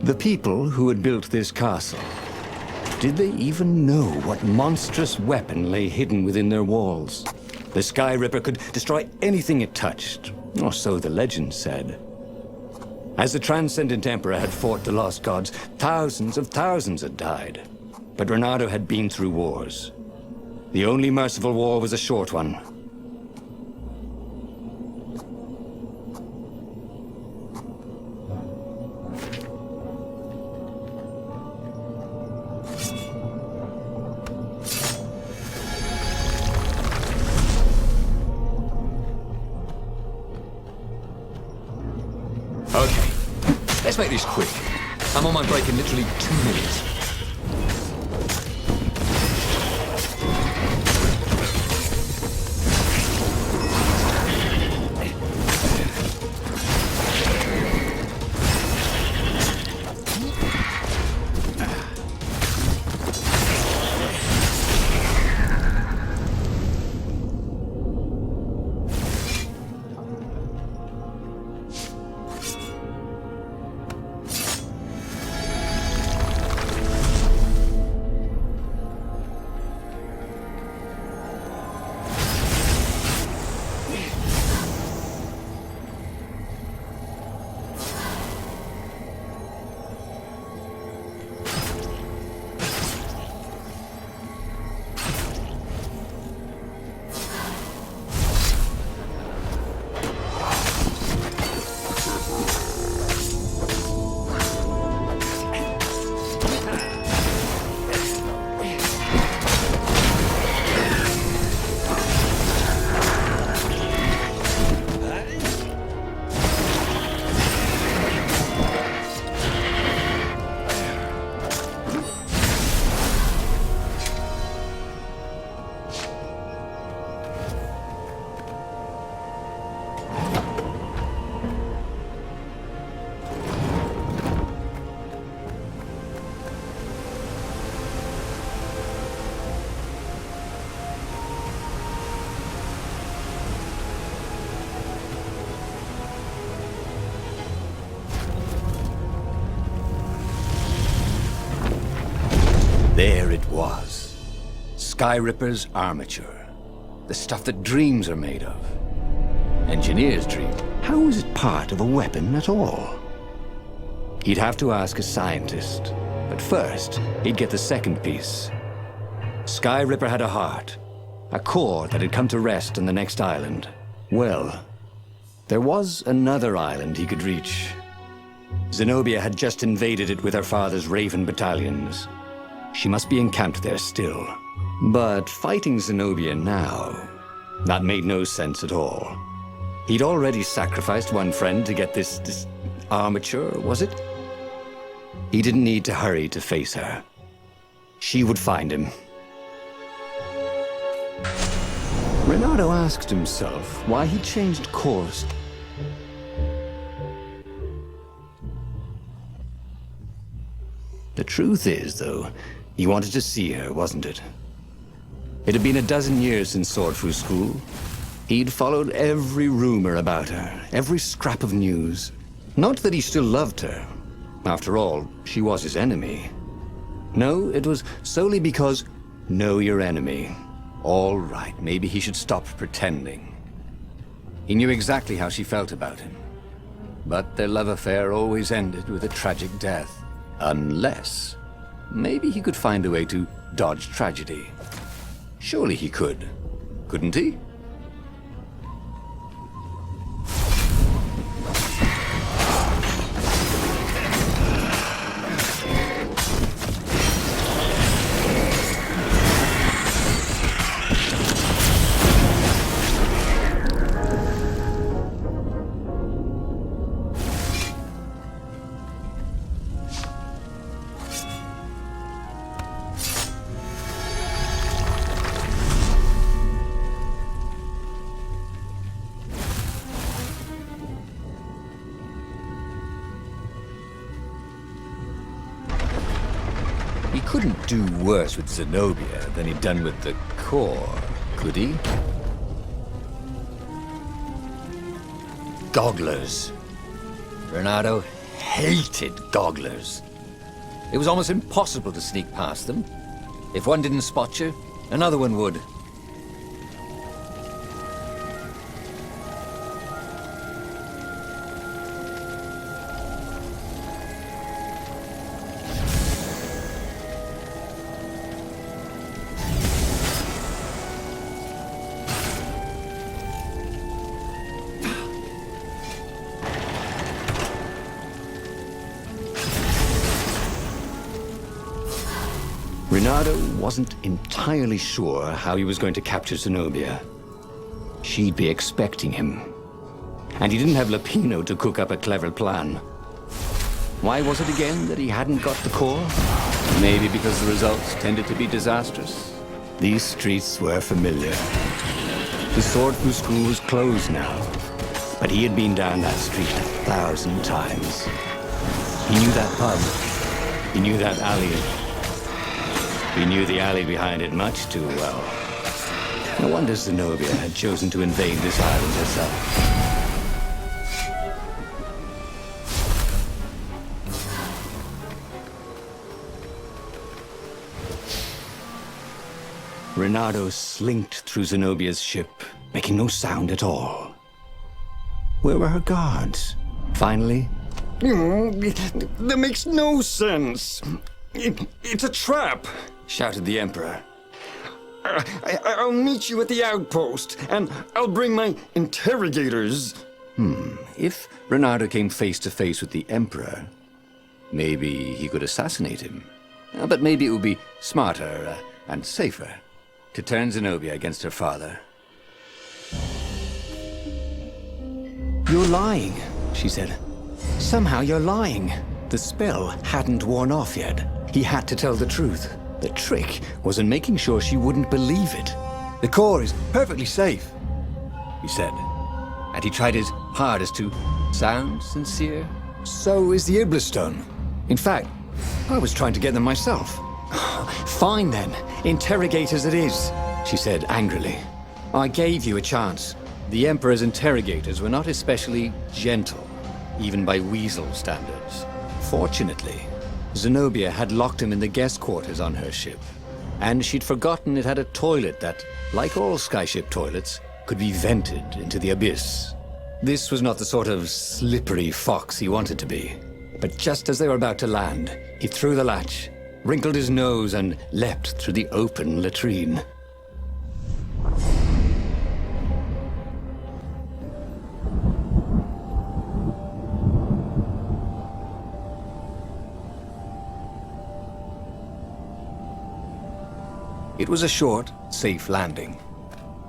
The people who had built this castle, did they even know what monstrous weapon lay hidden within their walls? The Sky Ripper could destroy anything it touched, or so the legend said. As the Transcendent Emperor had fought the Lost Gods, thousands of thousands had died. But Renato had been through wars. The only merciful war was a short one. Okay, let's make this quick. I'm on my break in literally 2 minutes. There it was. Sky Ripper's armature. The stuff that dreams are made of. Engineers dream. How is it part of a weapon at all? He'd have to ask a scientist. But first, he'd get the second piece. Sky Ripper had a heart. A core that had come to rest on the next island. Well, there was another island he could reach. Zenobia had just invaded it with her father's Raven battalions. She must be encamped there still. But fighting Zenobia now, that made no sense at all. He'd already sacrificed one friend to get this armature, was it? He didn't need to hurry to face her. She would find him. Renato asked himself why he changed course. The truth is, though, he wanted to see her, wasn't it? It had been a dozen years since Swordfu School. He'd followed every rumor about her, every scrap of news. Not that he still loved her. After all, she was his enemy. No, it was solely because, know your enemy. All right, maybe he should stop pretending. He knew exactly how she felt about him. But their love affair always ended with a tragic death. Unless, maybe he could find a way to dodge tragedy. Surely he could, couldn't he? He couldn't do worse with Zenobia than he'd done with the core, could he? Gogglers. Renato hated gogglers. It was almost impossible to sneak past them. If one didn't spot you, another one would. Renato wasn't entirely sure how he was going to capture Zenobia. She'd be expecting him. And he didn't have Lapino to cook up a clever plan. Why was it again that he hadn't got the core? Maybe because the results tended to be disastrous. These streets were familiar. The Swordfu School was closed now, but he had been down that street 1,000 times. He knew that pub. He knew that alley. He knew the alley behind it much too well. No wonder Zenobia had chosen to invade this island herself. Renato slinked through Zenobia's ship, making no sound at all. Where were her guards? Finally... That makes no sense. It's a trap, shouted the Emperor. I'll meet you at the outpost, and I'll bring my interrogators. If Renato came face to face with the Emperor, maybe he could assassinate him. But maybe it would be smarter and safer to turn Zenobia against her father. You're lying, she said. Somehow you're lying. The spell hadn't worn off yet. He had to tell the truth. The trick was in making sure she wouldn't believe it. The core is perfectly safe, he said. And he tried his hardest to sound sincere. So is the Iblis Stone. In fact, I was trying to get them myself. Fine then, interrogators it is, she said angrily. I gave you a chance. The Emperor's interrogators were not especially gentle, even by Weasel standards. Fortunately, Zenobia had locked him in the guest quarters on her ship, and she'd forgotten it had a toilet that, like all skyship toilets, could be vented into the abyss. This was not the sort of slippery fox he wanted to be. But just as they were about to land, he threw the latch, wrinkled his nose, and leapt through the open latrine. It was a short, safe landing.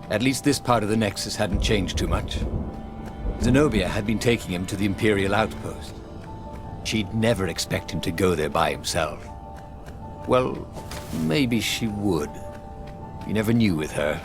At least this part of the Nexus hadn't changed too much. Zenobia had been taking him to the Imperial outpost. She'd never expect him to go there by himself. Well, maybe she would. You never knew with her.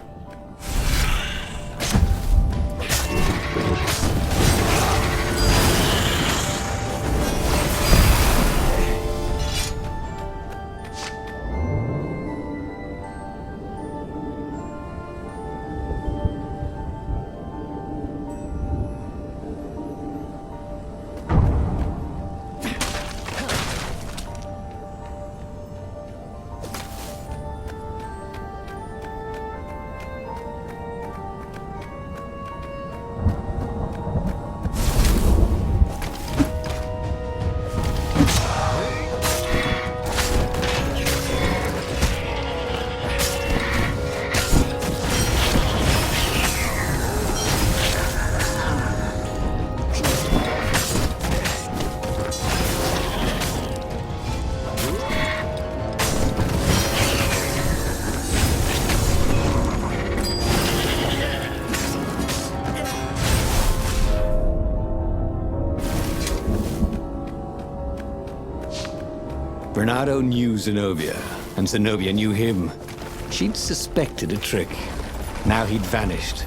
Renato knew Zenobia, and Zenobia knew him. She'd suspected a trick. Now he'd vanished.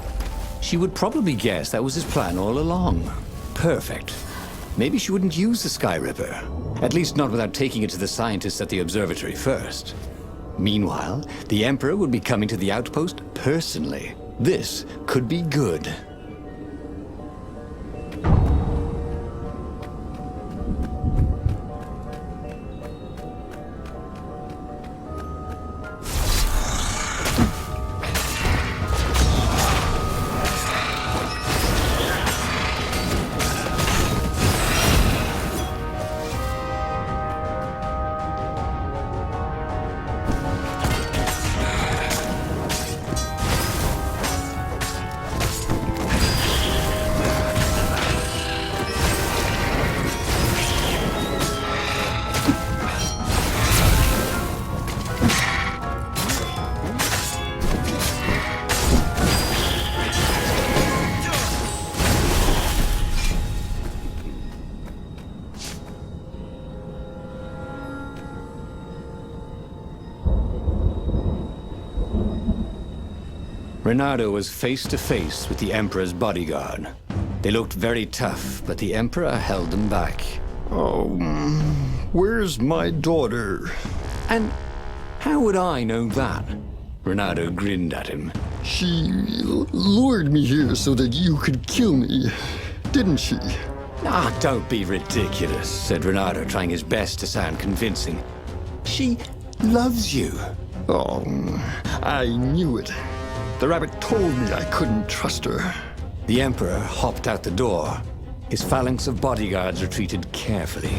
She would probably guess that was his plan all along. Perfect. Maybe she wouldn't use the Sky Ripper. At least not without taking it to the scientists at the observatory first. Meanwhile, the Emperor would be coming to the outpost personally. This could be good. Reynardo was face to face with the Emperor's bodyguard. They looked very tough, but the Emperor held them back. Oh, where's my daughter? And how would I know that? Reynardo grinned at him. She lured me here so that you could kill me, didn't she? Ah, don't be ridiculous, said Reynardo, trying his best to sound convincing. She loves you. Oh, I knew it. The rabbit told me I couldn't trust her. The Emperor hopped out the door. His phalanx of bodyguards retreated carefully.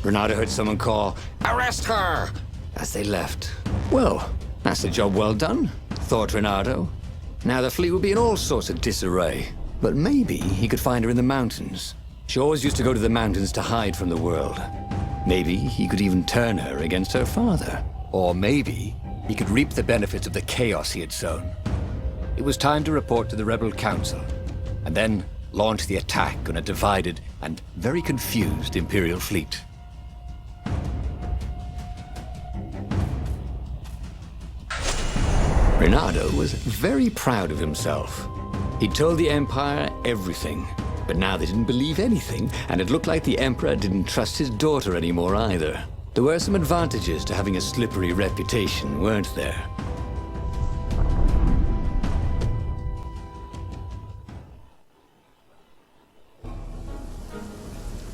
Reynardo heard someone call, "Arrest her!" as they left. Well, that's a job well done, thought Reynardo. Now the fleet would be in all sorts of disarray. But maybe he could find her in the mountains. She always used to go to the mountains to hide from the world. Maybe he could even turn her against her father. Or maybe he could reap the benefits of the chaos he had sown. It was time to report to the Rebel Council, and then launch the attack on a divided and very confused Imperial fleet. Reynardo was very proud of himself. He'd told the Empire everything, but now they didn't believe anything, and it looked like the Emperor didn't trust his daughter anymore either. There were some advantages to having a slippery reputation, weren't there?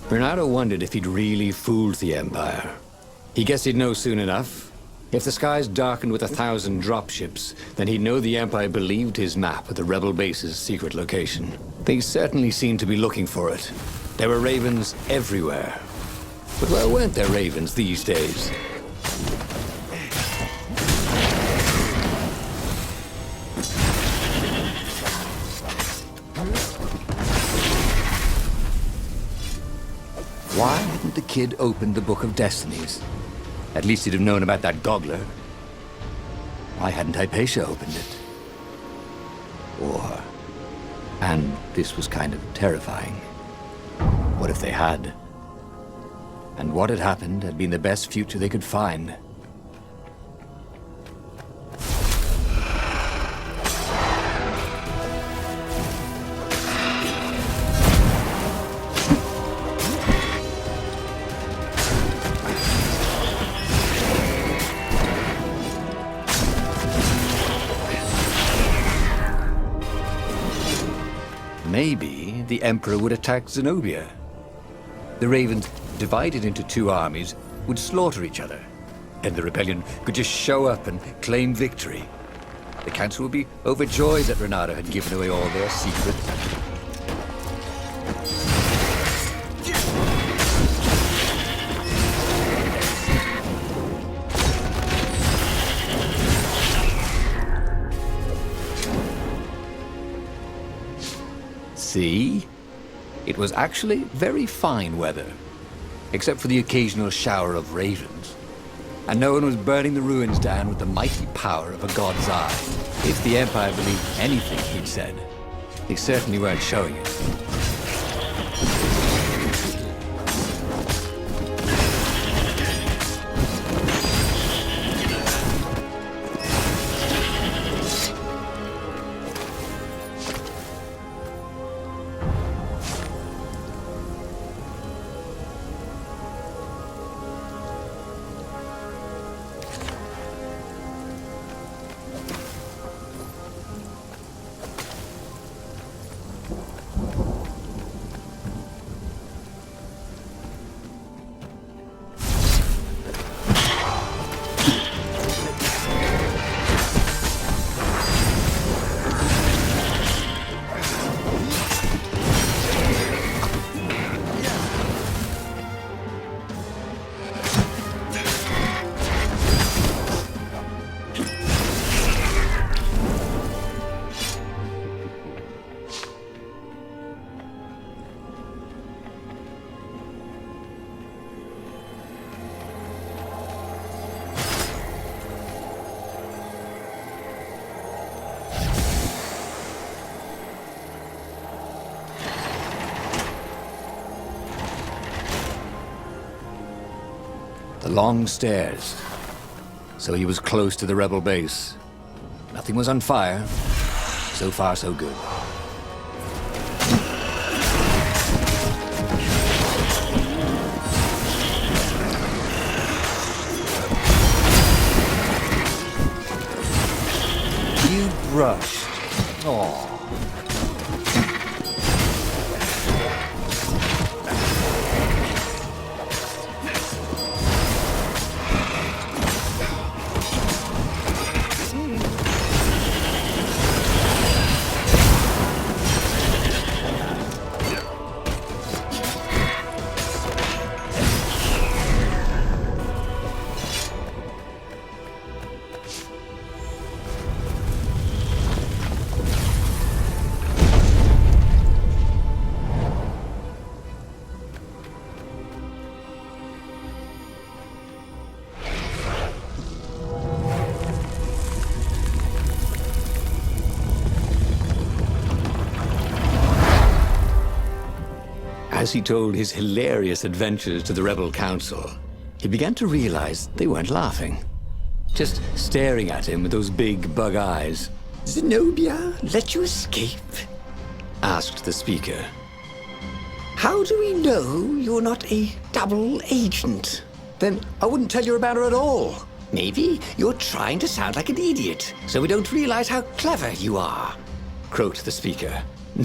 Reynardo wondered if he'd really fooled the Empire. He guessed he'd know soon enough. If the skies darkened with 1,000 dropships, then he'd know the Empire believed his map of the rebel base's secret location. They certainly seemed to be looking for it. There were ravens everywhere. But where weren't there ravens these days? Why hadn't the kid opened the Book of Destinies? At least he'd have known about that goggler. Why hadn't Hypatia opened it? Or... and this was kind of terrifying. What if they had? And what had happened had been the best future they could find. Maybe the Emperor would attack Zenobia. The Ravens, divided into two armies, would slaughter each other. Then the rebellion could just show up and claim victory. The Council would be overjoyed that Reynardo had given away all their secrets. See? It was actually very fine weather, except for the occasional shower of ravens. And no one was burning the ruins down with the mighty power of a god's eye. If the Empire believed anything he'd said, they certainly weren't showing it. The long stairs. So he was close to the rebel base. Nothing was on fire. So far, so good. You brushed. Aww. As he told his hilarious adventures to the Rebel Council, he began to realize they weren't laughing. Just staring at him with those big bug eyes. Zenobia let you escape? Asked the speaker. How do we know you're not a double agent? Then I wouldn't tell you about her at all. Maybe you're trying to sound like an idiot, so we don't realize how clever you are. Croaked the speaker.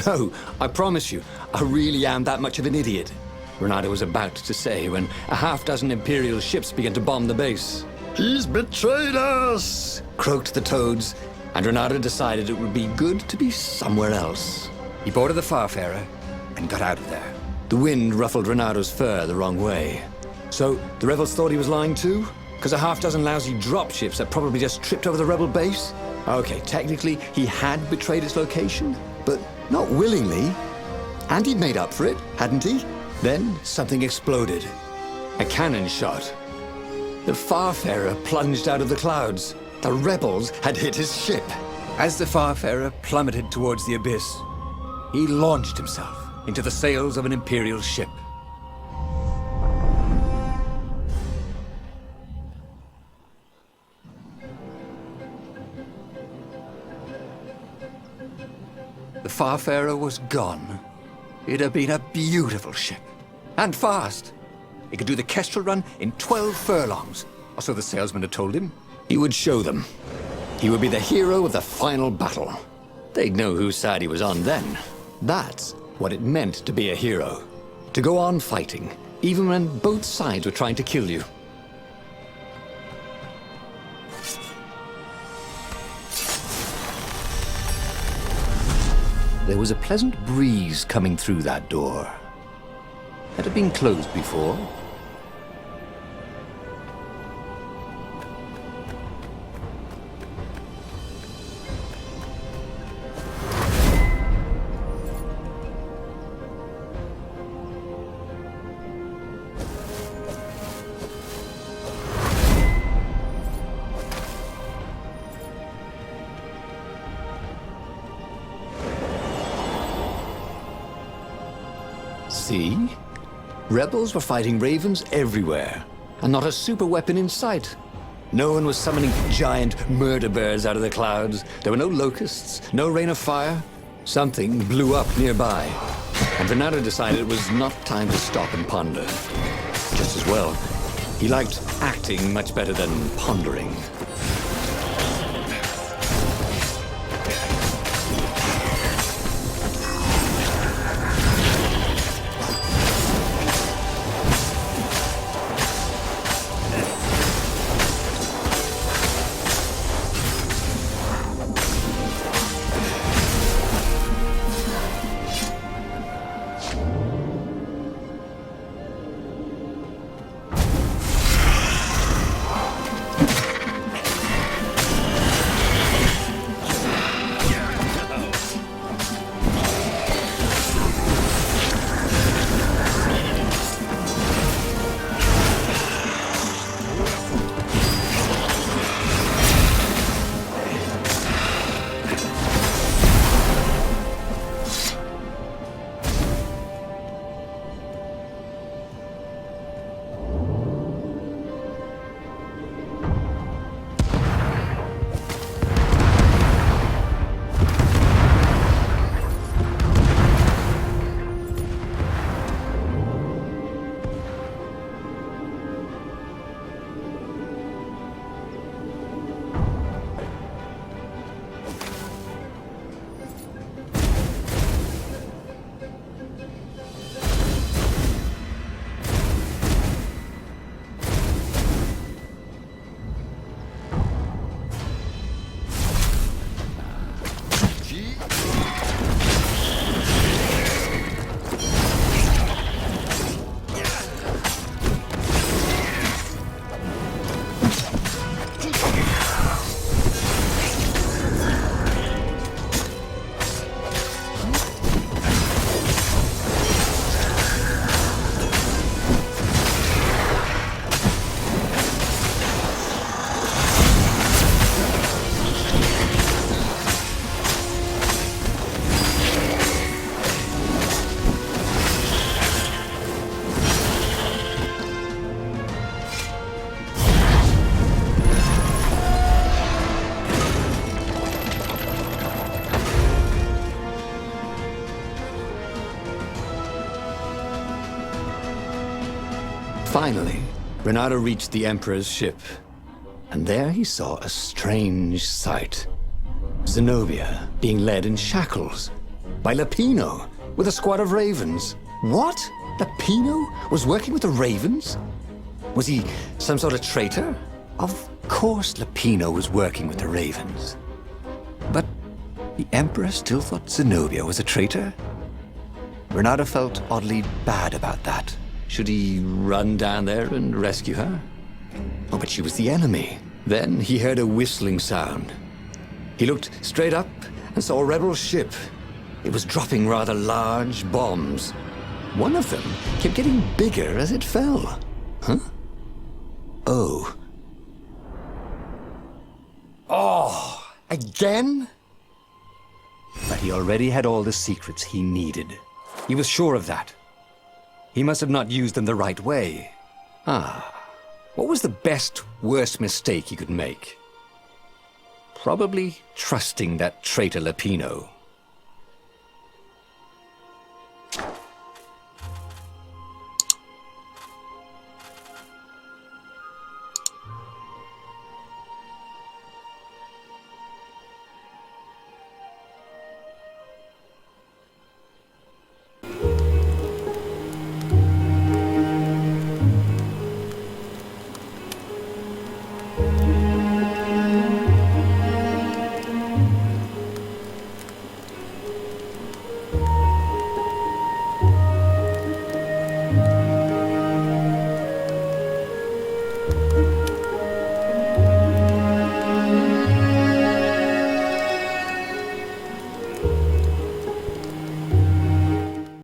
No, I promise you, I really am that much of an idiot. Renato was about to say when a half-dozen Imperial ships began to bomb the base. He's betrayed us! Croaked the toads, and Renato decided it would be good to be somewhere else. He boarded the Farfarer and got out of there. The wind ruffled Renato's fur the wrong way. So the rebels thought he was lying too? Because a half-dozen lousy dropships had probably just tripped over the rebel base? Okay, technically he had betrayed its location, but not willingly. And he'd made up for it, hadn't he? Then something exploded. A cannon shot. The Farfarer plunged out of the clouds. The rebels had hit his ship. As the Farfarer plummeted towards the abyss, he launched himself into the sails of an Imperial ship. The Farfarer was gone. It had been a beautiful ship. And fast. It could do the Kestrel run in 12 furlongs, or so the salesman had told him. He would show them. He would be the hero of the final battle. They'd know whose side he was on then. That's what it meant to be a hero. To go on fighting, even when both sides were trying to kill you. There was a pleasant breeze coming through that door. Had it been closed before? See? Rebels were fighting ravens everywhere, and not a super weapon in sight. No one was summoning giant murder birds out of the clouds. There were no locusts, no rain of fire. Something blew up nearby, and Renato decided it was not time to stop and ponder. Just as well. He liked acting much better than pondering. Finally, Renato reached the Emperor's ship, and there he saw a strange sight. Zenobia being led in shackles by Lapino with a squad of ravens. What? Lapino was working with the ravens? Was he some sort of traitor? Of course Lapino was working with the ravens. But the Emperor still thought Zenobia was a traitor? Renato felt oddly bad about that. Should he run down there and rescue her? Oh, but she was the enemy. Then he heard a whistling sound. He looked straight up and saw a rebel ship. It was dropping rather large bombs. One of them kept getting bigger as it fell. Huh? Oh. Oh, again? But he already had all the secrets he needed. He was sure of that. He must have not used them the right way. What was the best, worst mistake he could make? Probably trusting that traitor Lapino.